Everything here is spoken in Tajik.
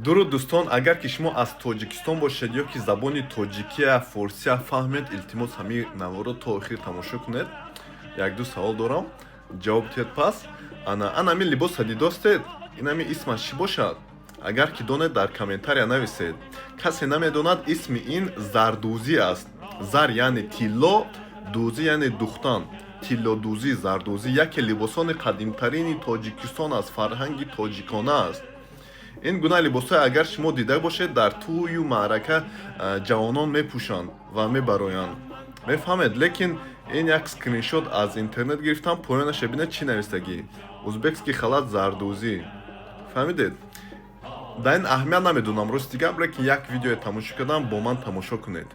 Дуруд дӯстон, агар ки шумо аз Тоҷикистон бошед ё ки забони тоҷикия, форсия фаҳмед, илтимос ҳамин наворо то охир тамошо кунед. Як-ду савол дорам, ҷавоб диҳед пас. Ана ҳамин либоса дидостед? Ин ҳамин исмаш чӣ бошад? Агар ки донед, дар комментария нависед. Касе намедонад, исми ин зардӯзӣ аст. Зар яъне тилло, дӯзӣ яъне духтан. Тиллодӯзӣ, зардӯзӣ яке либосони қадимтарини Тоҷикистон аст, фарҳанги тоҷикона аст. Ин гуна либосҳо агар шумо дида бошед, дар тӯю маърака ҷавонон мепӯшанд ва мебароянд. Мефаҳмед? Лекин ин як скриншот аз интернет гирифтам, поёнаша бинед чӣ навистагӣ. Узбекский халат зардӯзӣ. Фаҳмидед? Дар ин аҳамият намедонам рости гап, лекин як видеое тамошо кардам, бо ман тамошо кунед.